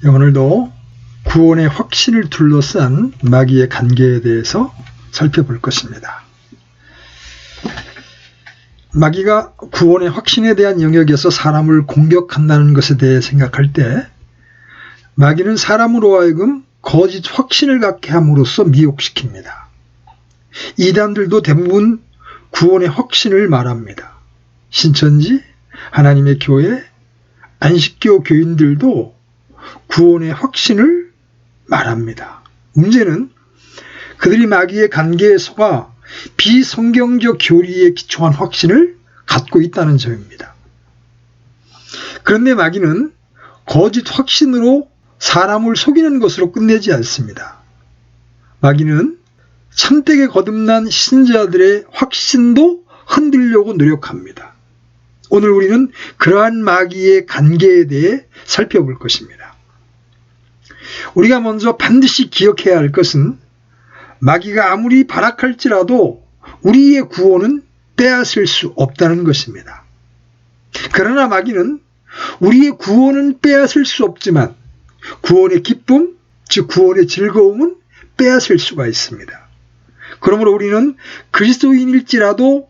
오늘도 구원의 확신을 둘러싼 마귀의 관계에 대해서 살펴볼 것입니다. 마귀가 구원의 확신에 대한 영역에서 사람을 공격한다는 것에 대해 생각할 때 마귀는 사람으로 하여금 거짓 확신을 갖게 함으로써 미혹시킵니다. 이단들도 대부분 구원의 확신을 말합니다. 신천지, 하나님의 교회, 안식교 교인들도 구원의 확신을 말합니다. 문제는 그들이 마귀의 관계에 속아 비성경적 교리에 기초한 확신을 갖고 있다는 점입니다. 그런데 마귀는 거짓 확신으로 사람을 속이는 것으로 끝내지 않습니다. 마귀는 참되게 거듭난 신자들의 확신도 흔들려고 노력합니다. 오늘 우리는 그러한 마귀의 관계에 대해 살펴볼 것입니다. 우리가 먼저 반드시 기억해야 할 것은 마귀가 아무리 발악할지라도 우리의 구원은 빼앗을 수 없다는 것입니다. 그러나 마귀는 우리의 구원은 빼앗을 수 없지만 구원의 기쁨, 즉 구원의 즐거움은 빼앗을 수가 있습니다. 그러므로 우리는 그리스도인일지라도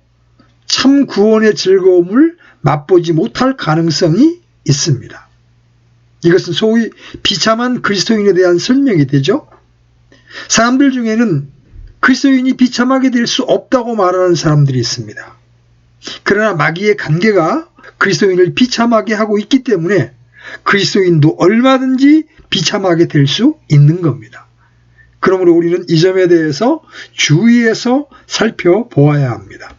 참 구원의 즐거움을 맛보지 못할 가능성이 있습니다. 이것은 소위 비참한 그리스도인에 대한 설명이 되죠. 사람들 중에는 그리스도인이 비참하게 될 수 없다고 말하는 사람들이 있습니다. 그러나 마귀의 관계가 그리스도인을 비참하게 하고 있기 때문에 그리스도인도 얼마든지 비참하게 될 수 있는 겁니다. 그러므로 우리는 이 점에 대해서 주의해서 살펴보아야 합니다.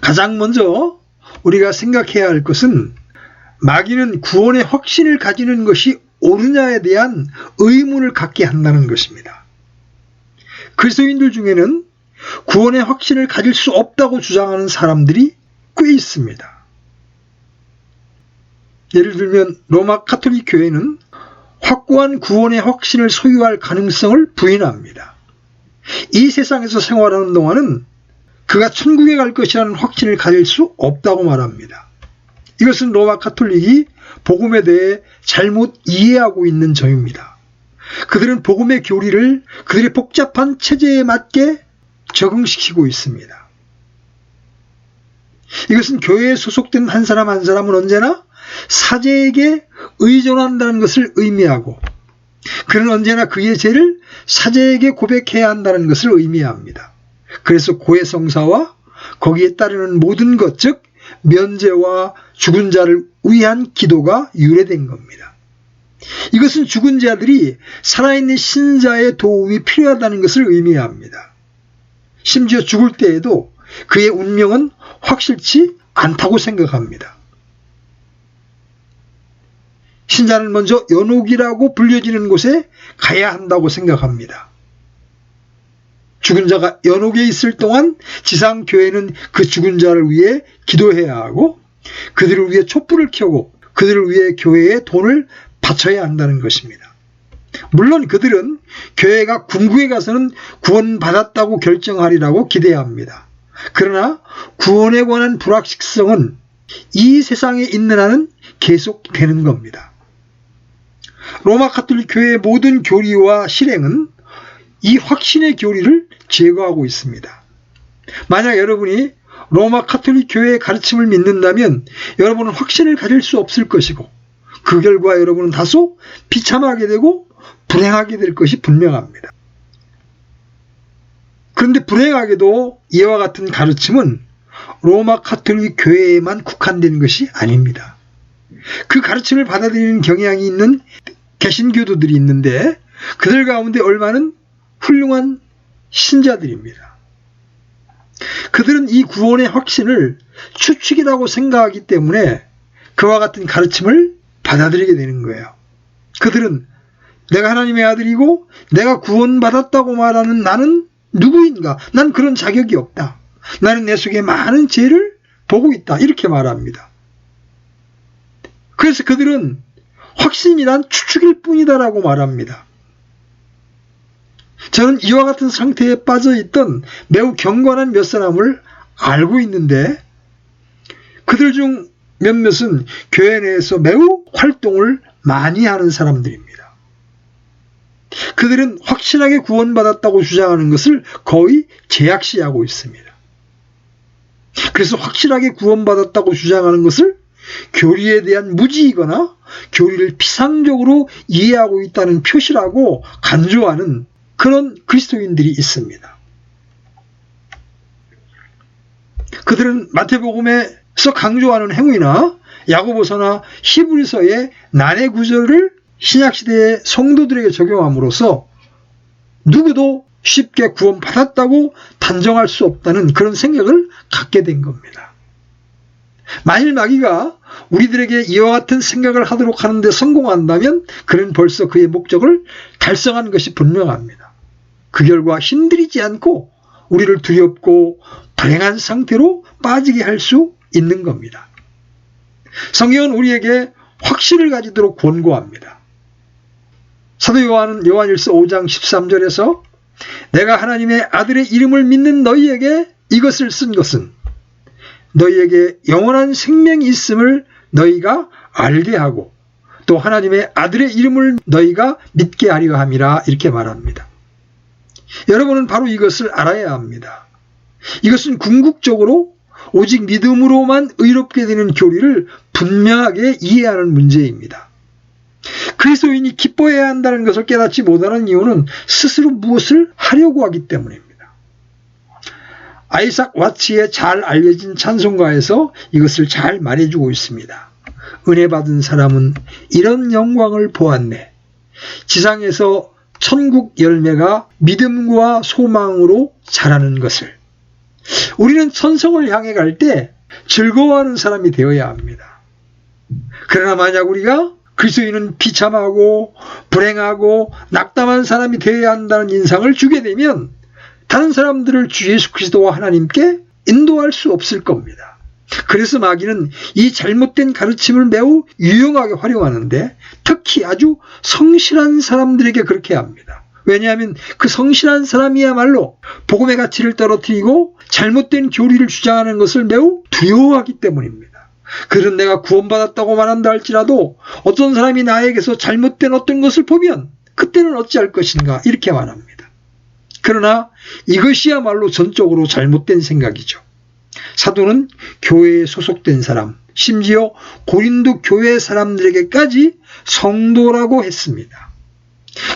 가장 먼저 우리가 생각해야 할 것은 마귀는 구원의 확신을 가지는 것이 옳으냐에 대한 의문을 갖게 한다는 것입니다. 그리스도인들 중에는 구원의 확신을 가질 수 없다고 주장하는 사람들이 꽤 있습니다. 예를 들면 로마 가톨릭 교회는 확고한 구원의 확신을 소유할 가능성을 부인합니다. 이 세상에서 생활하는 동안은 그가 천국에 갈 것이라는 확신을 가질 수 없다고 말합니다. 이것은 로마 가톨릭이 복음에 대해 잘못 이해하고 있는 점입니다. 그들은 복음의 교리를 그들의 복잡한 체제에 맞게 적응시키고 있습니다. 이것은 교회에 소속된 한 사람 한 사람은 언제나 사제에게 의존한다는 것을 의미하고 그는 언제나 그의 죄를 사제에게 고백해야 한다는 것을 의미합니다. 그래서 고해성사와 거기에 따르는 모든 것, 즉 면제와 죽은 자를 위한 기도가 유래된 겁니다. 이것은 죽은 자들이 살아있는 신자의 도움이 필요하다는 것을 의미합니다. 심지어 죽을 때에도 그의 운명은 확실치 않다고 생각합니다. 신자는 먼저 연옥이라고 불려지는 곳에 가야 한다고 생각합니다. 죽은 자가 연옥에 있을 동안 지상교회는 그 죽은 자를 위해 기도해야 하고 그들을 위해 촛불을 켜고 그들을 위해 교회에 돈을 바쳐야 한다는 것입니다. 물론 그들은 교회가 궁극에 가서는 구원받았다고 결정하리라고 기대합니다. 그러나 구원에 관한 불확실성은 이 세상에 있는 한은 계속되는 겁니다. 로마 가톨릭 교회의 모든 교리와 실행은 이 확신의 교리를 제거하고 있습니다. 만약 여러분이 로마 가톨릭 교회의 가르침을 믿는다면 여러분은 확신을 가질 수 없을 것이고 그 결과 여러분은 다소 비참하게 되고 불행하게 될 것이 분명합니다. 그런데 불행하게도 이와 같은 가르침은 로마 가톨릭 교회에만 국한된 것이 아닙니다. 그 가르침을 받아들이는 경향이 있는 개신교도들이 있는데 그들 가운데 얼마는 훌륭한 신자들입니다. 그들은 이 구원의 확신을 추측이라고 생각하기 때문에 그와 같은 가르침을 받아들이게 되는 거예요. 그들은 내가 하나님의 아들이고 내가 구원받았다고 말하는 나는 누구인가? 난 그런 자격이 없다. 나는 내 속에 많은 죄를 보고 있다. 이렇게 말합니다. 그래서 그들은 확신이란 추측일 뿐이다라고 말합니다. 저는 이와 같은 상태에 빠져있던 매우 경건한 몇 사람을 알고 있는데 그들 중 몇몇은 교회 내에서 매우 활동을 많이 하는 사람들입니다. 그들은 확실하게 구원받았다고 주장하는 것을 거의 제약시하고 있습니다. 그래서 확실하게 구원받았다고 주장하는 것을 교리에 대한 무지이거나 교리를 피상적으로 이해하고 있다는 표시라고 간주하는 그런 그리스도인들이 있습니다. 그들은 마태복음에서 강조하는 행위나 야고보서나 히브리서의 난해 구절을 신약시대의 성도들에게 적용함으로써 누구도 쉽게 구원받았다고 단정할 수 없다는 그런 생각을 갖게 된 겁니다. 만일 마귀가 우리들에게 이와 같은 생각을 하도록 하는데 성공한다면 그는 벌써 그의 목적을 달성한 것이 분명합니다. 그 결과 힘들이지 않고 우리를 두렵고 불행한 상태로 빠지게 할 수 있는 겁니다. 성경은 우리에게 확신을 가지도록 권고합니다. 사도 요한은 요한일서 5장 13절에서 내가 하나님의 아들의 이름을 믿는 너희에게 이것을 쓴 것은 너희에게 영원한 생명이 있음을 너희가 알게 하고 또 하나님의 아들의 이름을 너희가 믿게 하려 함이라 이렇게 말합니다. 여러분은 바로 이것을 알아야 합니다. 이것은 궁극적으로 오직 믿음으로만 의롭게 되는 교리를 분명하게 이해하는 문제입니다. 그리스도인이 기뻐해야 한다는 것을 깨닫지 못하는 이유는 스스로 무엇을 하려고 하기 때문입니다. 아이삭 와츠의 잘 알려진 찬송가에서 이것을 잘 말해주고 있습니다. 은혜 받은 사람은 이런 영광을 보았네. 지상에서 천국 열매가 믿음과 소망으로 자라는 것을. 우리는 천성을 향해 갈 때 즐거워하는 사람이 되어야 합니다. 그러나 만약 우리가 그리스도인은 비참하고 불행하고 낙담한 사람이 되어야 한다는 인상을 주게 되면 다른 사람들을 주 예수 그리스도와 하나님께 인도할 수 없을 겁니다. 그래서 마귀는 이 잘못된 가르침을 매우 유용하게 활용하는데 특히 아주 성실한 사람들에게 그렇게 합니다. 왜냐하면 그 성실한 사람이야말로 복음의 가치를 떨어뜨리고 잘못된 교리를 주장하는 것을 매우 두려워하기 때문입니다. 그는 내가 구원받았다고 말한다 할지라도 어떤 사람이 나에게서 잘못된 어떤 것을 보면 그때는 어찌할 것인가 이렇게 말합니다. 그러나 이것이야말로 전적으로 잘못된 생각이죠. 사도는 교회에 소속된 사람, 심지어 고린도 교회 사람들에게까지 성도라고 했습니다.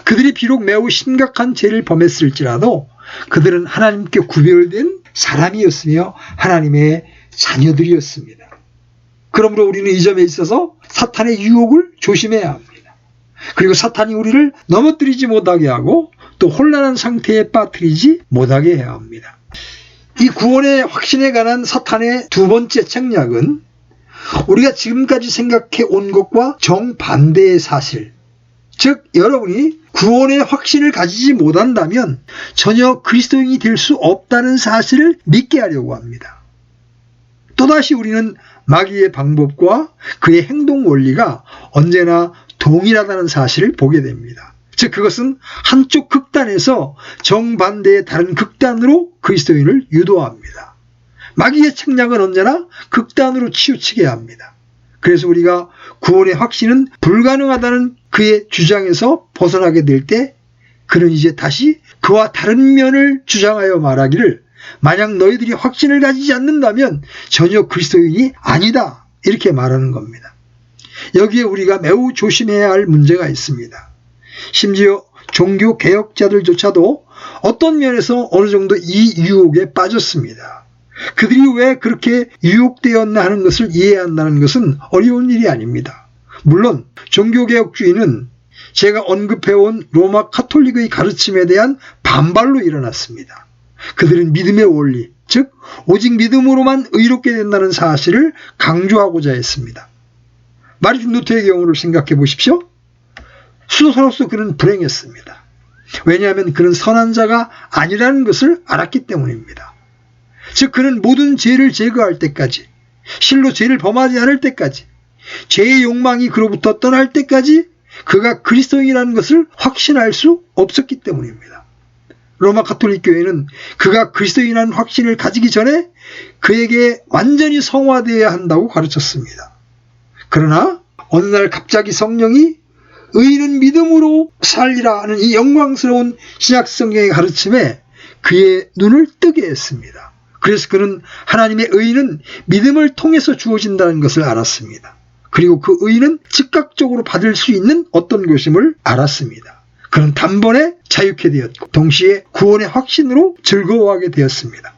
그들이 비록 매우 심각한 죄를 범했을지라도 그들은 하나님께 구별된 사람이었으며 하나님의 자녀들이었습니다. 그러므로 우리는 이 점에 있어서 사탄의 유혹을 조심해야 합니다. 그리고 사탄이 우리를 넘어뜨리지 못하게 하고 또 혼란한 상태에 빠뜨리지 못하게 해야 합니다. 이 구원의 확신에 관한 사탄의 두 번째 책략은 우리가 지금까지 생각해 온 것과 정반대의 사실, 즉 여러분이 구원의 확신을 가지지 못한다면 전혀 그리스도인이 될 수 없다는 사실을 믿게 하려고 합니다. 또다시 우리는 마귀의 방법과 그의 행동 원리가 언제나 동일하다는 사실을 보게 됩니다. 즉 그것은 한쪽 극단에서 정반대의 다른 극단으로 그리스도인을 유도합니다. 마귀의 책략은 언제나 극단으로 치우치게 합니다. 그래서 우리가 구원의 확신은 불가능하다는 그의 주장에서 벗어나게 될 때 그는 이제 다시 그와 다른 면을 주장하여 말하기를 만약 너희들이 확신을 가지지 않는다면 전혀 그리스도인이 아니다 이렇게 말하는 겁니다. 여기에 우리가 매우 조심해야 할 문제가 있습니다. 심지어 종교개혁자들조차도 어떤 면에서 어느 정도 이 유혹에 빠졌습니다. 그들이 왜 그렇게 유혹되었나 하는 것을 이해한다는 것은 어려운 일이 아닙니다. 물론 종교개혁주의는 제가 언급해온 로마 카톨릭의 가르침에 대한 반발로 일어났습니다. 그들은 믿음의 원리, 즉 오직 믿음으로만 의롭게 된다는 사실을 강조하고자 했습니다. 마르틴 루터의 경우를 생각해 보십시오. 수도사로서 그는 불행했습니다. 왜냐하면 그는 선한 자가 아니라는 것을 알았기 때문입니다. 즉 그는 모든 죄를 제거할 때까지, 실로 죄를 범하지 않을 때까지, 죄의 욕망이 그로부터 떠날 때까지 그가 그리스도인이라는 것을 확신할 수 없었기 때문입니다. 로마 가톨릭 교회는 그가 그리스도인이라는 확신을 가지기 전에 그에게 완전히 성화되어야 한다고 가르쳤습니다. 그러나 어느 날 갑자기 성령이 의인은 믿음으로 살리라 하는 이 영광스러운 신약성경의 가르침에 그의 눈을 뜨게 했습니다. 그래서 그는 하나님의 의인은 믿음을 통해서 주어진다는 것을 알았습니다. 그리고 그 의인은 즉각적으로 받을 수 있는 어떤 것임을 알았습니다. 그는 단번에 자유케 되었고 동시에 구원의 확신으로 즐거워하게 되었습니다.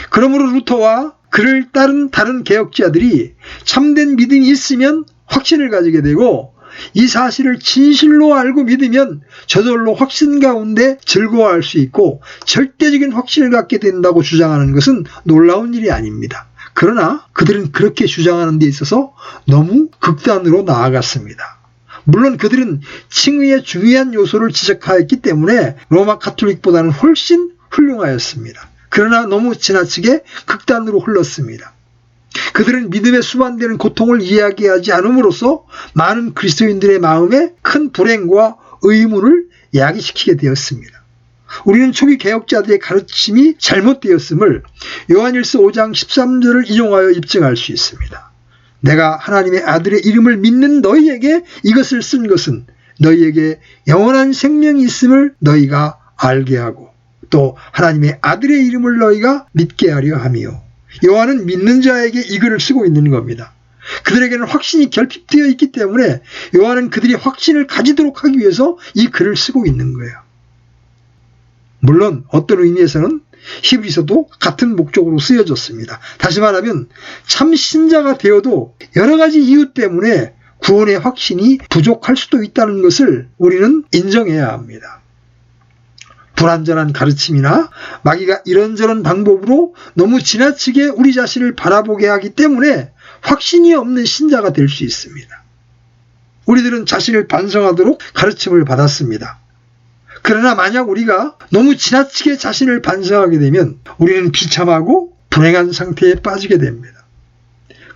그러므로 루터와 그를 따른 다른 개혁자들이 참된 믿음이 있으면 확신을 가지게 되고 이 사실을 진실로 알고 믿으면 저절로 확신 가운데 즐거워할 수 있고 절대적인 확신을 갖게 된다고 주장하는 것은 놀라운 일이 아닙니다. 그러나 그들은 그렇게 주장하는 데 있어서 너무 극단으로 나아갔습니다. 물론 그들은 칭의의 중요한 요소를 지적하였기 때문에 로마 가톨릭보다는 훨씬 훌륭하였습니다. 그러나 너무 지나치게 극단으로 흘렀습니다. 그들은 믿음에 수반되는 고통을 이야기하지 않음으로써 많은 그리스도인들의 마음에 큰 불행과 의문을 야기시키게 되었습니다. 우리는 초기 개혁자들의 가르침이 잘못되었음을 요한일서 5장 13절을 인용하여 입증할 수 있습니다. 내가 하나님의 아들의 이름을 믿는 너희에게 이것을 쓴 것은 너희에게 영원한 생명이 있음을 너희가 알게 하고 또 하나님의 아들의 이름을 너희가 믿게 하려 함이요. 요한은 믿는 자에게 이 글을 쓰고 있는 겁니다. 그들에게는 확신이 결핍되어 있기 때문에 요한은 그들이 확신을 가지도록 하기 위해서 이 글을 쓰고 있는 거예요. 물론 어떤 의미에서는 히브리서도 같은 목적으로 쓰여졌습니다. 다시 말하면 참 신자가 되어도 여러 가지 이유 때문에 구원의 확신이 부족할 수도 있다는 것을 우리는 인정해야 합니다. 불완전한 가르침이나 마귀가 이런저런 방법으로 너무 지나치게 우리 자신을 바라보게 하기 때문에 확신이 없는 신자가 될 수 있습니다. 우리들은 자신을 반성하도록 가르침을 받았습니다. 그러나 만약 우리가 너무 지나치게 자신을 반성하게 되면 우리는 비참하고 불행한 상태에 빠지게 됩니다.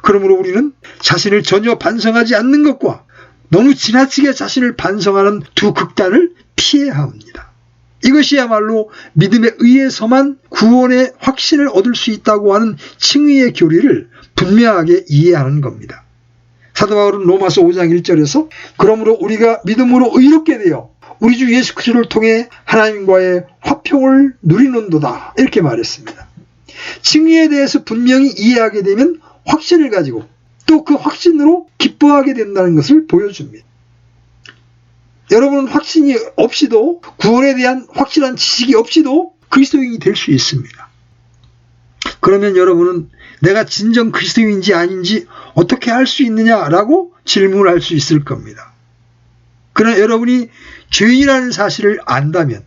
그러므로 우리는 자신을 전혀 반성하지 않는 것과 너무 지나치게 자신을 반성하는 두 극단을 피해야 합니다. 이것이야말로 믿음에 의해서만 구원의 확신을 얻을 수 있다고 하는 칭의의 교리를 분명하게 이해하는 겁니다. 사도 바울은 로마서 5장 1절에서 그러므로 우리가 믿음으로 의롭게 되어 우리 주 예수 그리스도를 통해 하나님과의 화평을 누리는도다 이렇게 말했습니다. 칭의에 대해서 분명히 이해하게 되면 확신을 가지고 또 그 확신으로 기뻐하게 된다는 것을 보여줍니다. 여러분은 확신이 없이도 구원에 대한 확실한 지식이 없이도 그리스도인이 될 수 있습니다. 그러면 여러분은 내가 진정 그리스도인인지 아닌지 어떻게 알 수 있느냐라고 질문할 수 있을 겁니다. 그러나 여러분이 죄인이라는 사실을 안다면,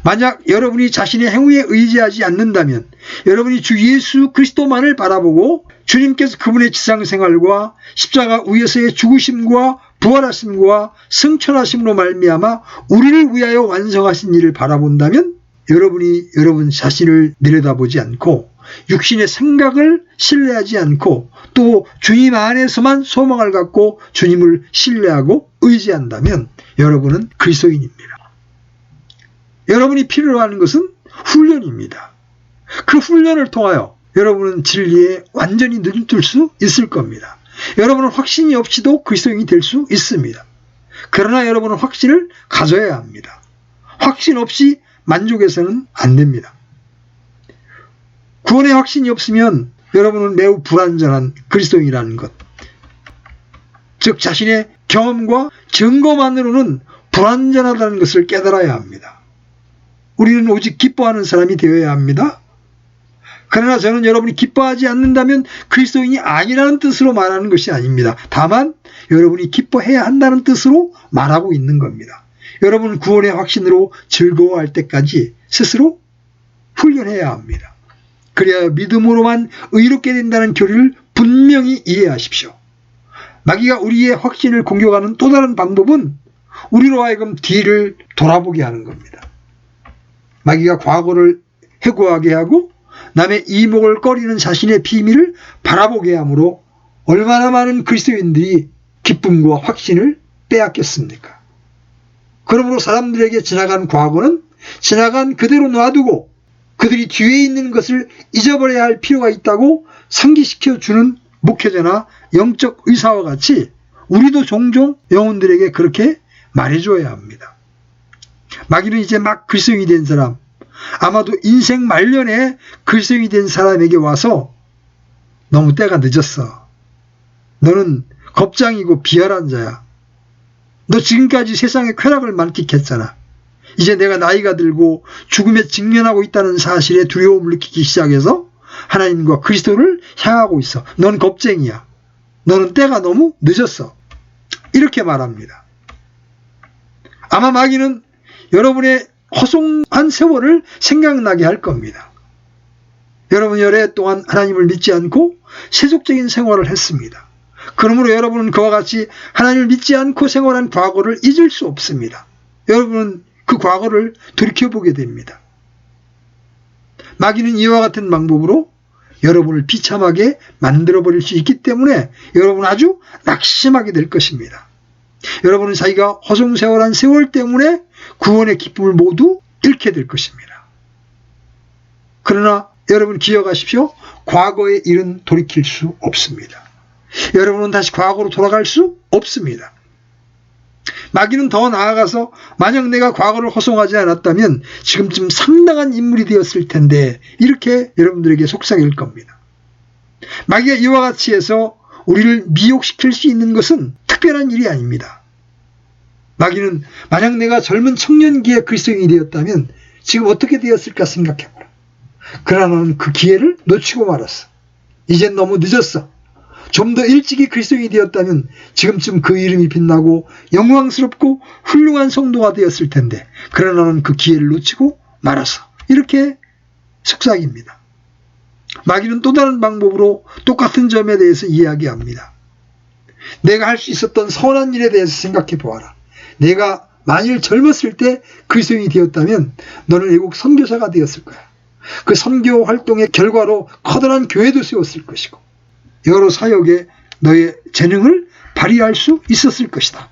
만약 여러분이 자신의 행위에 의지하지 않는다면, 여러분이 주 예수 그리스도만을 바라보고 주님께서 그분의 지상생활과 십자가 위에서의 죽으심과 부활하심과 승천하심으로 말미암아 우리를 위하여 완성하신 일을 바라본다면 여러분이 여러분 자신을 내려다보지 않고 육신의 생각을 신뢰하지 않고 또 주님 안에서만 소망을 갖고 주님을 신뢰하고 의지한다면 여러분은 그리스도인입니다. 여러분이 필요로 하는 것은 훈련입니다. 그 훈련을 통하여 여러분은 진리에 완전히 눈뜰 수 있을 겁니다. 여러분은 확신이 없이도 그리스도인이 될 수 있습니다. 그러나 여러분은 확신을 가져야 합니다. 확신 없이 만족해서는 안 됩니다. 구원의 확신이 없으면 여러분은 매우 불완전한 그리스도인이라는 것, 즉 자신의 경험과 증거만으로는 불완전하다는 것을 깨달아야 합니다. 우리는 오직 기뻐하는 사람이 되어야 합니다. 그러나 저는 여러분이 기뻐하지 않는다면 그리스도인이 아니라는 뜻으로 말하는 것이 아닙니다. 다만 여러분이 기뻐해야 한다는 뜻으로 말하고 있는 겁니다. 여러분은 구원의 확신으로 즐거워할 때까지 스스로 훈련해야 합니다. 그래야 믿음으로만 의롭게 된다는 교리를 분명히 이해하십시오. 마귀가 우리의 확신을 공격하는 또 다른 방법은 우리로 하여금 뒤를 돌아보게 하는 겁니다. 마귀가 과거를 회고하게 하고 남의 이목을 꺼리는 자신의 비밀을 바라보게 함으로 얼마나 많은 그리스도인들이 기쁨과 확신을 빼앗겼습니까? 그러므로 사람들에게 지나간 과거는 지나간 그대로 놔두고 그들이 뒤에 있는 것을 잊어버려야 할 필요가 있다고 상기시켜주는 목회자나 영적 의사와 같이 우리도 종종 영혼들에게 그렇게 말해줘야 합니다. 마귀는 이제 막 그리스도인이 된 사람, 아마도 인생 말년에 그리스도인이 된 사람에게 와서 너무 때가 늦었어. 너는 겁장이고 비열한 자야. 너 지금까지 세상의 쾌락을 만끽했잖아. 이제 내가 나이가 들고 죽음에 직면하고 있다는 사실에 두려움을 느끼기 시작해서 하나님과 그리스도를 향하고 있어. 넌 겁쟁이야. 너는 때가 너무 늦었어. 이렇게 말합니다. 아마 마귀는 여러분의 허송한 세월을 생각나게 할 겁니다. 여러분이 오랫동안 하나님을 믿지 않고 세속적인 생활을 했습니다. 그러므로 여러분은 그와 같이 하나님을 믿지 않고 생활한 과거를 잊을 수 없습니다. 여러분은 그 과거를 돌이켜보게 됩니다. 마귀는 이와 같은 방법으로 여러분을 비참하게 만들어버릴 수 있기 때문에 여러분은 아주 낙심하게 될 것입니다. 여러분은 자기가 허송세월한 세월 때문에 구원의 기쁨을 모두 잃게 될 것입니다. 그러나 여러분 기억하십시오. 과거의 일은 돌이킬 수 없습니다. 여러분은 다시 과거로 돌아갈 수 없습니다. 마귀는 더 나아가서 만약 내가 과거를 허송하지 않았다면 지금쯤 상당한 인물이 되었을 텐데 이렇게 여러분들에게 속삭일 겁니다. 마귀가 이와 같이 해서 우리를 미혹시킬 수 있는 것은 특별한 일이 아닙니다. 마귀는 만약 내가 젊은 청년기에 그리스도인이 되었다면 지금 어떻게 되었을까 생각해보라. 그러나 너는 그 기회를 놓치고 말았어. 이젠 너무 늦었어. 좀 더 일찍이 그리스도인이 되었다면 지금쯤 그 이름이 빛나고 영광스럽고 훌륭한 성도가 되었을 텐데 그러나 너는 그 기회를 놓치고 말았어. 이렇게 속삭입니다. 마귀는 또 다른 방법으로 똑같은 점에 대해서 이야기합니다. 내가 할 수 있었던 선한 일에 대해서 생각해 보아라. 내가 만일 젊었을 때 그리스도인이 되었다면 너는 외국 선교사가 되었을 거야. 그 선교 활동의 결과로 커다란 교회도 세웠을 것이고 여러 사역에 너의 재능을 발휘할 수 있었을 것이다.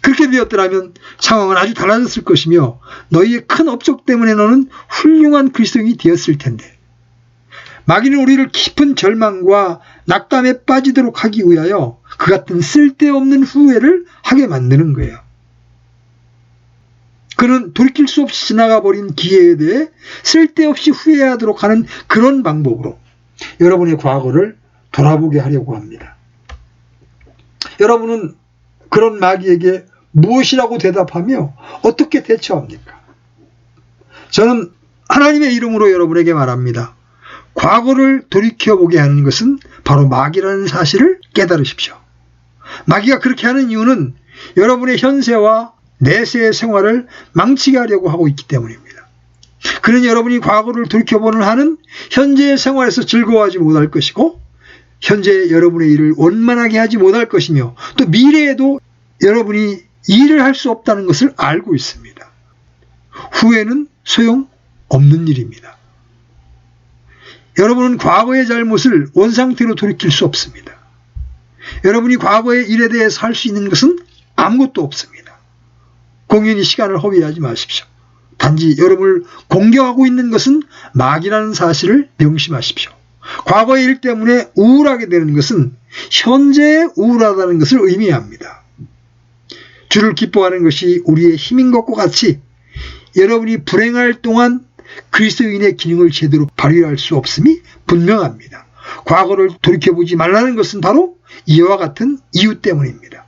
그렇게 되었더라면 상황은 아주 달라졌을 것이며 너희의 큰 업적 때문에 너는 훌륭한 그리스도인이 되었을 텐데 마귀는 우리를 깊은 절망과 낙담에 빠지도록 하기 위하여 그 같은 쓸데없는 후회를 하게 만드는 거예요. 그는 돌이킬 수 없이 지나가 버린 기회에 대해 쓸데없이 후회하도록 하는 그런 방법으로 여러분의 과거를 돌아보게 하려고 합니다. 여러분은 그런 마귀에게 무엇이라고 대답하며 어떻게 대처합니까? 저는 하나님의 이름으로 여러분에게 말합니다. 과거를 돌이켜보게 하는 것은 바로 마귀라는 사실을 깨달으십시오. 마귀가 그렇게 하는 이유는 여러분의 현세와 내세의 생활을 망치게 하려고 하고 있기 때문입니다. 그는 여러분이 과거를 돌이켜보는 한은 현재의 생활에서 즐거워하지 못할 것이고 현재 여러분의 일을 원만하게 하지 못할 것이며 또 미래에도 여러분이 일을 할 수 없다는 것을 알고 있습니다. 후회는 소용없는 일입니다. 여러분은 과거의 잘못을 원상태로 돌이킬 수 없습니다. 여러분이 과거의 일에 대해서 할 수 있는 것은 아무것도 없습니다. 공연히 시간을 허비하지 마십시오. 단지 여러분을 공격하고 있는 것은 마귀라는 사실을 명심하십시오. 과거의 일 때문에 우울하게 되는 것은 현재에 우울하다는 것을 의미합니다. 주를 기뻐하는 것이 우리의 힘인 것과 같이 여러분이 불행할 동안 그리스도인의 기능을 제대로 발휘할 수 없음이 분명합니다. 과거를 돌이켜보지 말라는 것은 바로 이와 같은 이유 때문입니다.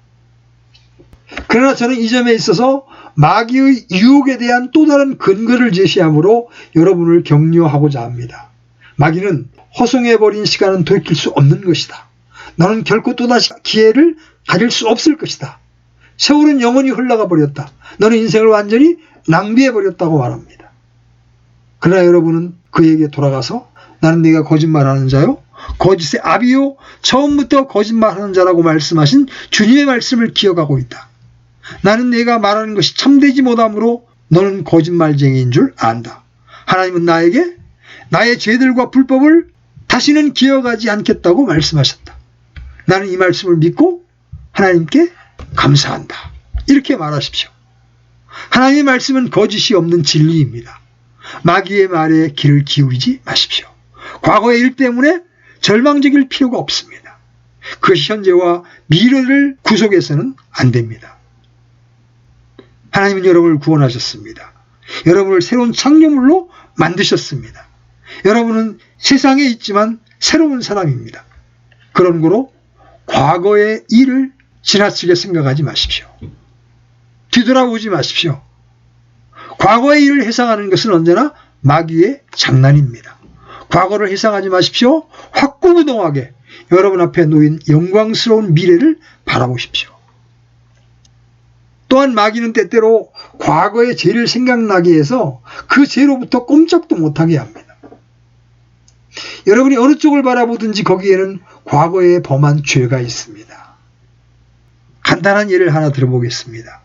그러나 저는 이 점에 있어서 마귀의 유혹에 대한 또 다른 근거를 제시함으로 여러분을 격려하고자 합니다. 마귀는 허송해버린 시간은 돌이킬 수 없는 것이다. 너는 결코 또다시 기회를 가질 수 없을 것이다. 세월은 영원히 흘러가 버렸다. 너는 인생을 완전히 낭비해버렸다고 말합니다. 그러나 여러분은 그에게 돌아가서 나는 네가 거짓말하는 자요 거짓의 아비요 처음부터 거짓말하는 자라고 말씀하신 주님의 말씀을 기억하고 있다. 나는 내가 말하는 것이 참되지 못하므로 너는 거짓말쟁이인 줄 안다. 하나님은 나에게 나의 죄들과 불법을 다시는 기억하지 않겠다고 말씀하셨다. 나는 이 말씀을 믿고 하나님께 감사한다. 이렇게 말하십시오. 하나님의 말씀은 거짓이 없는 진리입니다. 마귀의 말에 귀를 기울이지 마십시오. 과거의 일 때문에 절망적일 필요가 없습니다. 그것이 현재와 미래를 구속해서는 안 됩니다. 하나님은 여러분을 구원하셨습니다. 여러분을 새로운 창조물로 만드셨습니다. 여러분은 세상에 있지만 새로운 사람입니다. 그런 거로 과거의 일을 지나치게 생각하지 마십시오. 뒤돌아보지 마십시오. 과거의 일을 회상하는 것은 언제나 마귀의 장난입니다. 과거를 회상하지 마십시오. 확고부동하게 여러분 앞에 놓인 영광스러운 미래를 바라보십시오. 또한 마귀는 때때로 과거의 죄를 생각나게 해서 그 죄로부터 꼼짝도 못하게 합니다. 여러분이 어느 쪽을 바라보든지 거기에는 과거에 범한 죄가 있습니다. 간단한 예를 하나 들어보겠습니다.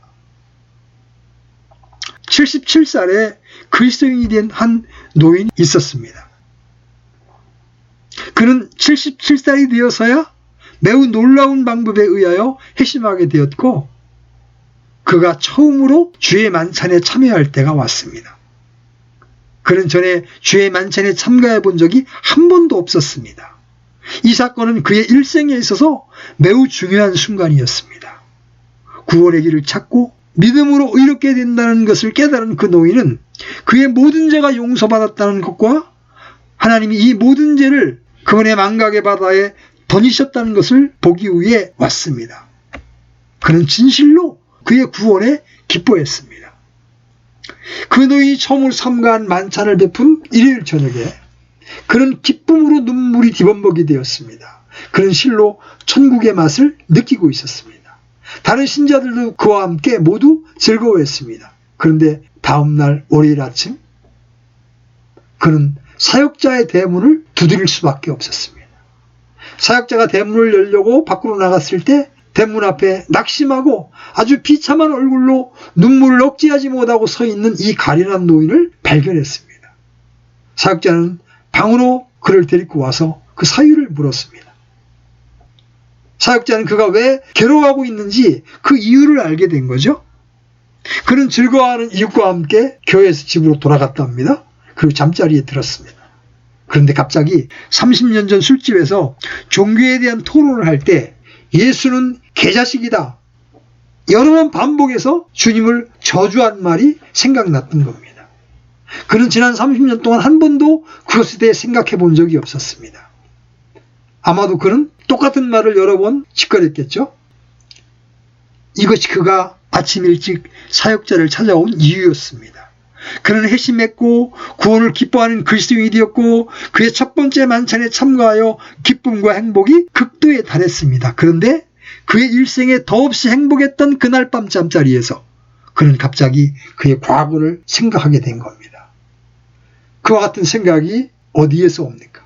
77살에 그리스도인이 된 한 노인이 있었습니다. 그는 77살이 되어서야 매우 놀라운 방법에 의하여 회심하게 되었고 그가 처음으로 주의 만찬에 참여할 때가 왔습니다. 그는 전에 주의 만찬에 참가해 본 적이 한 번도 없었습니다. 이 사건은 그의 일생에 있어서 매우 중요한 순간이었습니다. 구원의 길을 찾고 믿음으로 의롭게 된다는 것을 깨달은 그 노인은 그의 모든 죄가 용서받았다는 것과 하나님이 이 모든 죄를 그분의 망각의 바다에 던지셨다는 것을 보기 위해 왔습니다. 그는 진실로 그의 구원에 기뻐했습니다. 그 노인이 처음으로 참가한 만찬을 베푼 일요일 저녁에 그는 기쁨으로 눈물이 뒤범벅이 되었습니다. 그는 실로 천국의 맛을 느끼고 있었습니다. 다른 신자들도 그와 함께 모두 즐거워했습니다. 그런데 다음날 월요일 아침 그는 사역자의 대문을 두드릴 수밖에 없었습니다. 사역자가 대문을 열려고 밖으로 나갔을 때 대문 앞에 낙심하고 아주 비참한 얼굴로 눈물을 억제하지 못하고 서 있는 이 가련한 노인을 발견했습니다. 사역자는 방으로 그를 데리고 와서 그 사유를 물었습니다. 사역자는 그가 왜 괴로워하고 있는지 그 이유를 알게 된 거죠. 그는 즐거워하는 이웃과 함께 교회에서 집으로 돌아갔다 합니다. 그리고 잠자리에 들었습니다. 그런데 갑자기 30년 전 술집에서 종교에 대한 토론을 할 때 예수는 개자식이다. 여러 번 반복해서 주님을 저주한 말이 생각났던 겁니다. 그는 지난 30년 동안 한 번도 그것에 대해 생각해 본 적이 없었습니다. 아마도 그는 똑같은 말을 여러 번 짓거렸겠죠. 이것이 그가 아침 일찍 사역자를 찾아온 이유였습니다. 그는 회심했고 구원을 기뻐하는 그리스도인이 되었고 그의 첫 번째 만찬에 참가하여 기쁨과 행복이 극도에 달했습니다. 그런데 그의 일생에 더없이 행복했던 그날 밤 잠자리에서 그는 갑자기 그의 과거를 생각하게 된 겁니다. 그와 같은 생각이 어디에서 옵니까?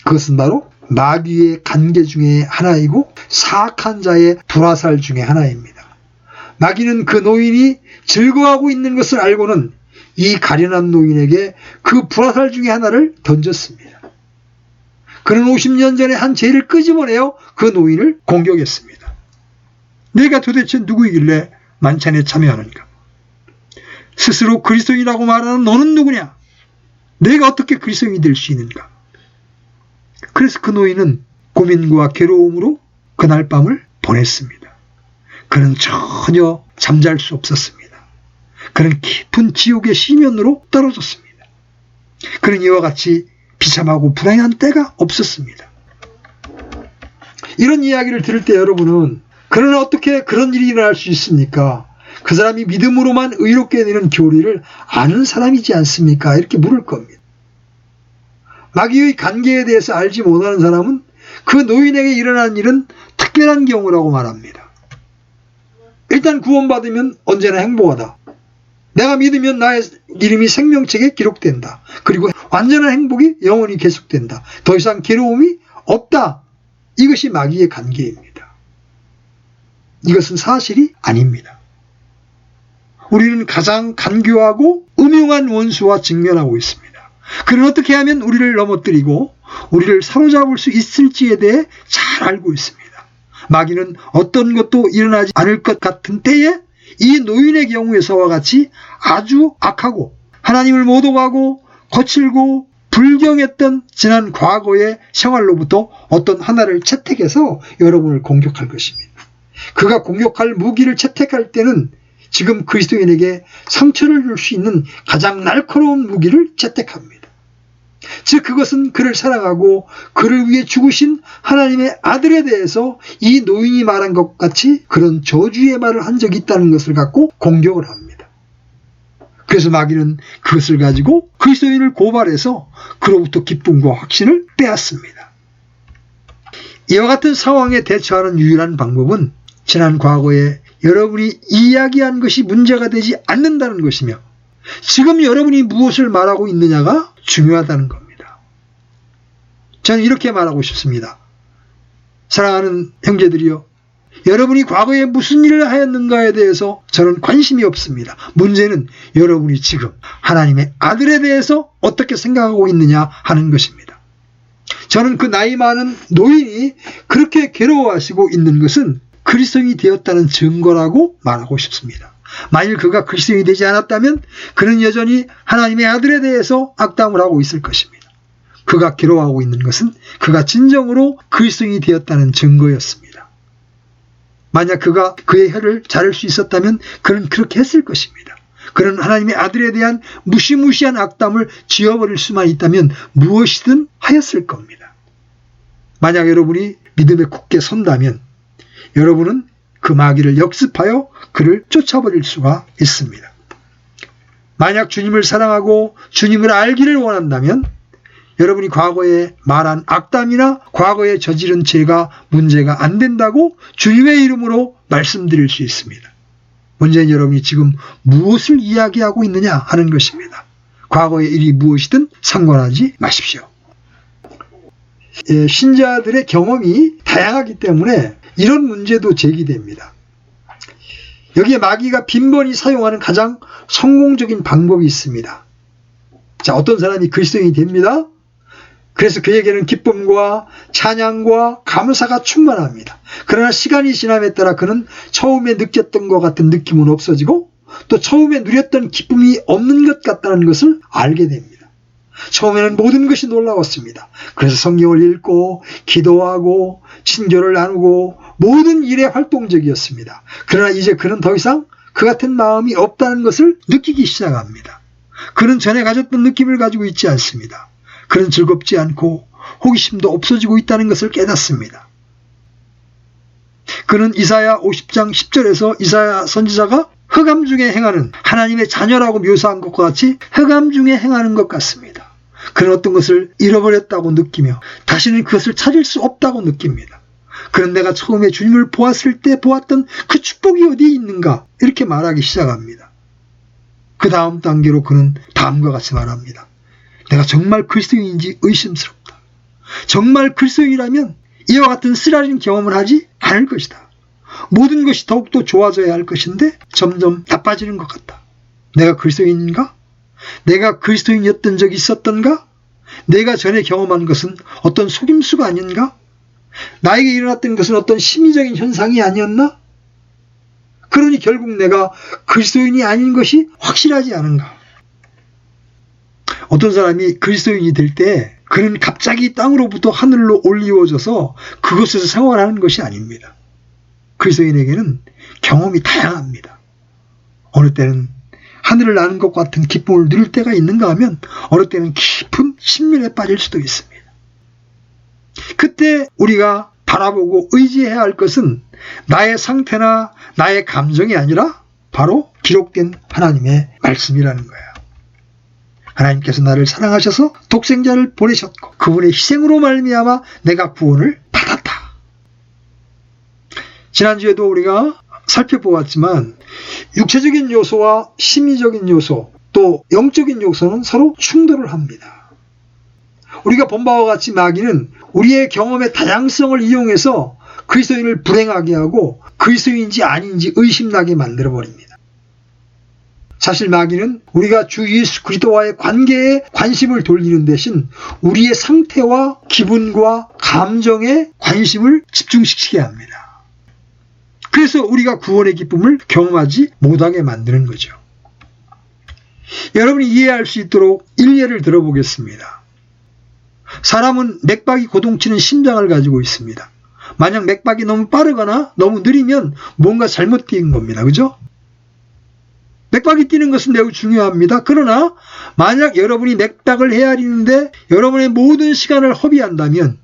그것은 바로 마귀의 간계 중에 하나이고 사악한 자의 불화살 중에 하나입니다. 마귀는 그 노인이 즐거워하고 있는 것을 알고는 이 가련한 노인에게 그 불화살 중에 하나를 던졌습니다. 그는 50년 전에 한 죄를 끄집어내어 그 노인을 공격했습니다. 내가 도대체 누구이길래 만찬에 참여하는가? 스스로 그리스도인이라고 말하는 너는 누구냐? 내가 어떻게 그리스도인이 될 수 있는가? 그래서 그 노인은 고민과 괴로움으로 그날 밤을 보냈습니다. 그는 전혀 잠잘 수 없었습니다. 그는 깊은 지옥의 심연으로 떨어졌습니다. 그는 이와 같이 비참하고 불행한 때가 없었습니다. 이런 이야기를 들을 때 여러분은 그러나 어떻게 그런 일이 일어날 수 있습니까? 그 사람이 믿음으로만 의롭게 되는 교리를 아는 사람이지 않습니까? 이렇게 물을 겁니다. 마귀의 관계에 대해서 알지 못하는 사람은 그 노인에게 일어난 일은 특별한 경우라고 말합니다. 일단 구원받으면 언제나 행복하다. 내가 믿으면 나의 이름이 생명책에 기록된다. 그리고 완전한 행복이 영원히 계속된다. 더 이상 괴로움이 없다. 이것이 마귀의 관계입니다. 이것은 사실이 아닙니다. 우리는 가장 간교하고 음흉한 원수와 직면하고 있습니다. 그는 어떻게 하면 우리를 넘어뜨리고 우리를 사로잡을 수 있을지에 대해 잘 알고 있습니다. 마귀는 어떤 것도 일어나지 않을 것 같은 때에 이 노인의 경우에서와 같이 아주 악하고 하나님을 모독하고 거칠고 불경했던 지난 과거의 생활로부터 어떤 하나를 채택해서 여러분을 공격할 것입니다. 그가 공격할 무기를 채택할 때는 지금 그리스도인에게 상처를 줄 수 있는 가장 날카로운 무기를 채택합니다. 즉 그것은 그를 사랑하고 그를 위해 죽으신 하나님의 아들에 대해서 이 노인이 말한 것 같이 그런 저주의 말을 한 적이 있다는 것을 갖고 공격을 합니다. 그래서 마귀는 그것을 가지고 그리스도인을 고발해서 그로부터 기쁨과 확신을 빼앗습니다. 이와 같은 상황에 대처하는 유일한 방법은 지난 과거에 여러분이 이야기한 것이 문제가 되지 않는다는 것이며 지금 여러분이 무엇을 말하고 있느냐가 중요하다는 겁니다. 저는 이렇게 말하고 싶습니다. 사랑하는 형제들이여, 여러분이 과거에 무슨 일을 하였는가에 대해서 저는 관심이 없습니다. 문제는 여러분이 지금 하나님의 아들에 대해서 어떻게 생각하고 있느냐 하는 것입니다. 저는 그 나이 많은 노인이 그렇게 괴로워하시고 있는 것은 그리스도인이 되었다는 증거라고 말하고 싶습니다. 만일 그가 그리스도인이 되지 않았다면 그는 여전히 하나님의 아들에 대해서 악담을 하고 있을 것입니다. 그가 괴로워하고 있는 것은 그가 진정으로 그리스도인이 되었다는 증거였습니다. 만약 그가 그의 혀를 자를 수 있었다면 그는 그렇게 했을 것입니다. 그는 하나님의 아들에 대한 무시무시한 악담을 지어버릴 수만 있다면 무엇이든 하였을 겁니다. 만약 여러분이 믿음에 굳게 선다면 여러분은 그 마귀를 역습하여 그를 쫓아버릴 수가 있습니다. 만약 주님을 사랑하고 주님을 알기를 원한다면 여러분이 과거에 말한 악담이나 과거에 저지른 죄가 문제가 안 된다고 주님의 이름으로 말씀드릴 수 있습니다. 문제는 여러분이 지금 무엇을 이야기하고 있느냐 하는 것입니다. 과거의 일이 무엇이든 상관하지 마십시오. 신자들의 경험이 다양하기 때문에 이런 문제도 제기됩니다. 여기에 마귀가 빈번히 사용하는 가장 성공적인 방법이 있습니다. 자, 어떤 사람이 그리스도인이 됩니다. 그래서 그에게는 기쁨과 찬양과 감사가 충만합니다. 그러나 시간이 지남에 따라 그는 처음에 느꼈던 것 같은 느낌은 없어지고 또 처음에 누렸던 기쁨이 없는 것 같다는 것을 알게 됩니다. 처음에는 모든 것이 놀라웠습니다. 그래서 성경을 읽고 기도하고 친교를 나누고 모든 일에 활동적이었습니다. 그러나 이제 그는 더 이상 그 같은 마음이 없다는 것을 느끼기 시작합니다. 그는 전에 가졌던 느낌을 가지고 있지 않습니다. 그는 즐겁지 않고 호기심도 없어지고 있다는 것을 깨닫습니다. 그는 이사야 50장 10절에서 이사야 선지자가 흑암 중에 행하는 하나님의 자녀라고 묘사한 것과 같이 흑암 중에 행하는 것 같습니다. 그는 어떤 것을 잃어버렸다고 느끼며 다시는 그것을 찾을 수 없다고 느낍니다. 그는 내가 처음에 주님을 보았을 때 보았던 그 축복이 어디에 있는가 이렇게 말하기 시작합니다. 그 다음 단계로 그는 다음과 같이 말합니다. 내가 정말 그리스도인인지 의심스럽다. 정말 그리스도인이라면 이와 같은 쓰라린 경험을 하지 않을 것이다. 모든 것이 더욱더 좋아져야 할 것인데 점점 나빠지는 것 같다. 내가 그리스도인인가? 내가 그리스도인이었던 적이 있었던가? 내가 전에 경험한 것은 어떤 속임수가 아닌가? 나에게 일어났던 것은 어떤 심리적인 현상이 아니었나? 그러니 결국 내가 그리스도인이 아닌 것이 확실하지 않은가? 어떤 사람이 그리스도인이 될 때 그는 갑자기 땅으로부터 하늘로 올리워져서 그곳에서 생활하는 것이 아닙니다. 그리스도인에게는 경험이 다양합니다. 어느 때는 하늘을 나는 것 같은 기쁨을 누릴 때가 있는가 하면 어느 때는 깊은 신면에 빠질 수도 있습니다. 그때 우리가 바라보고 의지해야 할 것은 나의 상태나 나의 감정이 아니라 바로 기록된 하나님의 말씀이라는 거예요. 하나님께서 나를 사랑하셔서 독생자를 보내셨고 그분의 희생으로 말미암아 내가 구원을 받았다. 지난주에도 우리가 살펴보았지만 육체적인 요소와 심리적인 요소 또 영적인 요소는 서로 충돌을 합니다. 우리가 본 바와 같이 마귀는 우리의 경험의 다양성을 이용해서 그리스도인을 불행하게 하고 그리스도인인지 아닌지 의심나게 만들어버립니다. 사실 마귀는 우리가 주 예수 그리스도와의 관계에 관심을 돌리는 대신 우리의 상태와 기분과 감정에 관심을 집중시키게 합니다. 그래서 우리가 구원의 기쁨을 경험하지 못하게 만드는 거죠. 여러분이 이해할 수 있도록 일례를 들어보겠습니다. 사람은 맥박이 고동치는 심장을 가지고 있습니다. 만약 맥박이 너무 빠르거나 너무 느리면 뭔가 잘못된 겁니다. 그죠? 맥박이 뛰는 것은 매우 중요합니다. 그러나 만약 여러분이 맥박을 헤아리는데 여러분의 모든 시간을 허비한다면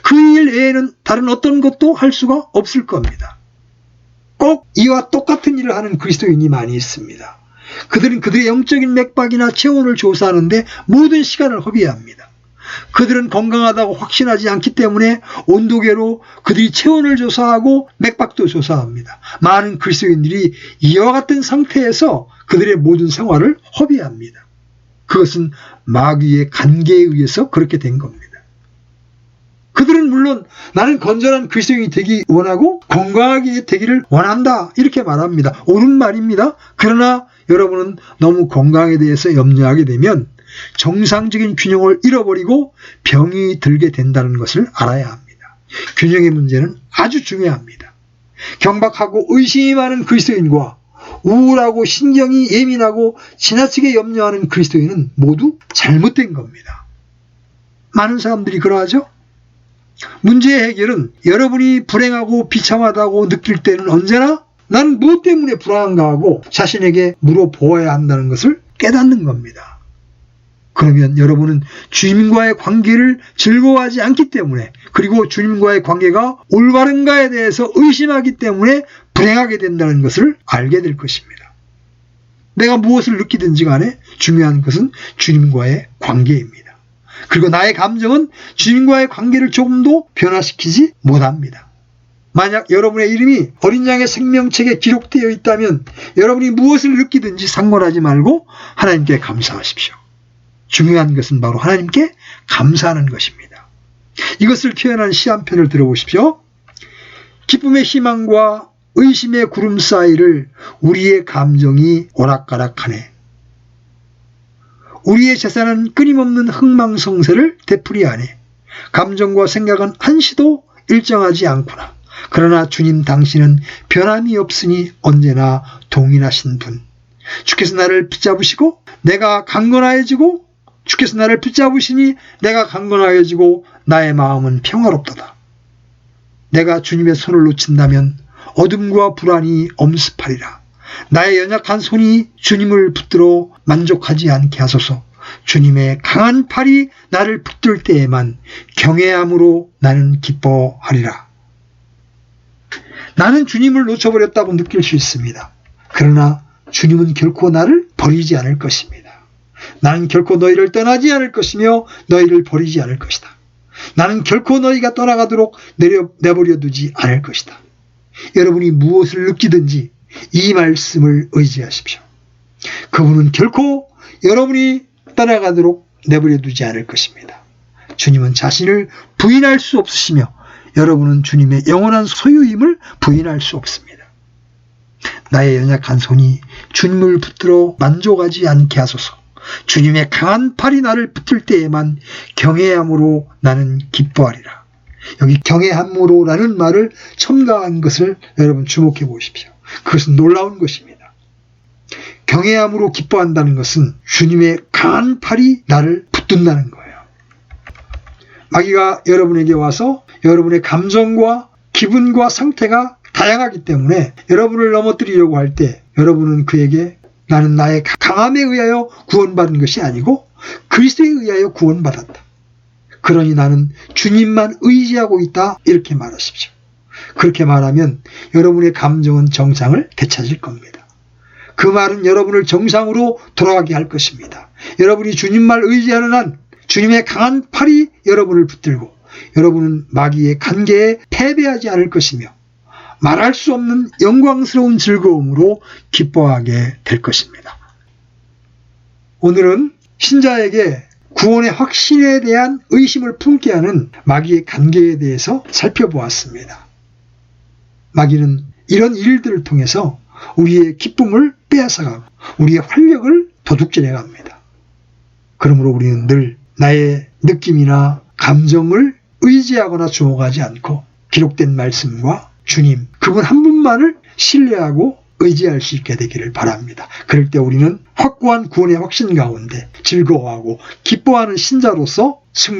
그 일 외에는 다른 어떤 것도 할 수가 없을 겁니다. 꼭 이와 똑같은 일을 하는 그리스도인이 많이 있습니다. 그들은 그들의 영적인 맥박이나 체온을 조사하는데 모든 시간을 허비합니다. 그들은 건강하다고 확신하지 않기 때문에 온도계로 그들이 체온을 조사하고 맥박도 조사합니다. 많은 그리스도인들이 이와 같은 상태에서 그들의 모든 생활을 허비합니다. 그것은 마귀의 간계에 의해서 그렇게 된 겁니다. 그들은 물론 나는 건전한 그리스도인이 되기 원하고 건강하게 되기를 원한다 이렇게 말합니다. 옳은 말입니다. 그러나 여러분은 너무 건강에 대해서 염려하게 되면 정상적인 균형을 잃어버리고 병이 들게 된다는 것을 알아야 합니다. 균형의 문제는 아주 중요합니다. 경박하고 의심이 많은 그리스도인과 우울하고 신경이 예민하고 지나치게 염려하는 그리스도인은 모두 잘못된 겁니다. 많은 사람들이 그러하죠. 문제의 해결은 여러분이 불행하고 비참하다고 느낄 때는 언제나 나는 무엇 때문에 불안한가 하고 자신에게 물어보아야 한다는 것을 깨닫는 겁니다. 그러면 여러분은 주님과의 관계를 즐거워하지 않기 때문에 그리고 주님과의 관계가 올바른가에 대해서 의심하기 때문에 불행하게 된다는 것을 알게 될 것입니다. 내가 무엇을 느끼든지 간에 중요한 것은 주님과의 관계입니다. 그리고 나의 감정은 주님과의 관계를 조금도 변화시키지 못합니다. 만약 여러분의 이름이 어린 양의 생명책에 기록되어 있다면 여러분이 무엇을 느끼든지 상관하지 말고 하나님께 감사하십시오. 중요한 것은 바로 하나님께 감사하는 것입니다. 이것을 표현한 시 한 편을 들어보십시오. 기쁨의 희망과 의심의 구름 사이를 우리의 감정이 오락가락하네. 우리의 재산은 끊임없는 흥망성쇠를 되풀이하네. 감정과 생각은 한시도 일정하지 않구나. 그러나 주님 당신은 변함이 없으니 언제나 동일하신 분. 주께서 나를 붙잡으시고 내가 강건하여지고 주께서 나를 붙잡으시니 내가 강건하여지고 나의 마음은 평화롭도다. 내가 주님의 손을 놓친다면 어둠과 불안이 엄습하리라. 나의 연약한 손이 주님을 붙들어 만족하지 않게 하소서. 주님의 강한 팔이 나를 붙들 때에만 경외함으로 나는 기뻐하리라. 나는 주님을 놓쳐버렸다고 느낄 수 있습니다. 그러나 주님은 결코 나를 버리지 않을 것입니다. 나는 결코 너희를 떠나지 않을 것이며 너희를 버리지 않을 것이다. 나는 결코 너희가 떠나가도록 내버려 두지 않을 것이다. 여러분이 무엇을 느끼든지 이 말씀을 의지하십시오. 그분은 결코 여러분이 떠나가도록 내버려 두지 않을 것입니다. 주님은 자신을 부인할 수 없으시며 여러분은 주님의 영원한 소유임을 부인할 수 없습니다. 나의 연약한 손이 주님을 붙들어 만족하지 않게 하소서. 주님의 강한 팔이 나를 붙들 때에만 경외함으로 나는 기뻐하리라. 여기 경외함으로라는 말을 첨가한 것을 여러분 주목해 보십시오. 그것은 놀라운 것입니다. 경외함으로 기뻐한다는 것은 주님의 강한 팔이 나를 붙든다는 거예요. 마귀가 여러분에게 와서 여러분의 감정과 기분과 상태가 다양하기 때문에 여러분을 넘어뜨리려고 할 때 여러분은 그에게 나는 나의 강함에 의하여 구원받은 것이 아니고 그리스도에 의하여 구원받았다. 그러니 나는 주님만 의지하고 있다. 이렇게 말하십시오. 그렇게 말하면 여러분의 감정은 정상을 되찾을 겁니다. 그 말은 여러분을 정상으로 돌아가게 할 것입니다. 여러분이 주님만 의지하는 한 주님의 강한 팔이 여러분을 붙들고 여러분은 마귀의 간계에 패배하지 않을 것이며 말할 수 없는 영광스러운 즐거움으로 기뻐하게 될 것입니다. 오늘은 신자에게 구원의 확신에 대한 의심을 품게 하는 마귀의 간계에 대해서 살펴보았습니다. 마귀는 이런 일들을 통해서 우리의 기쁨을 빼앗아가고 우리의 활력을 도둑질해갑니다. 그러므로 우리는 늘 나의 느낌이나 감정을 의지하거나 주목하지 않고 기록된 말씀과 주님, 그분 한 분만을 신뢰하고 의지할 수 있게 되기를 바랍니다. 그럴 때 우리는 확고한 구원의 확신 가운데 즐거워하고 기뻐하는 신자로서 승리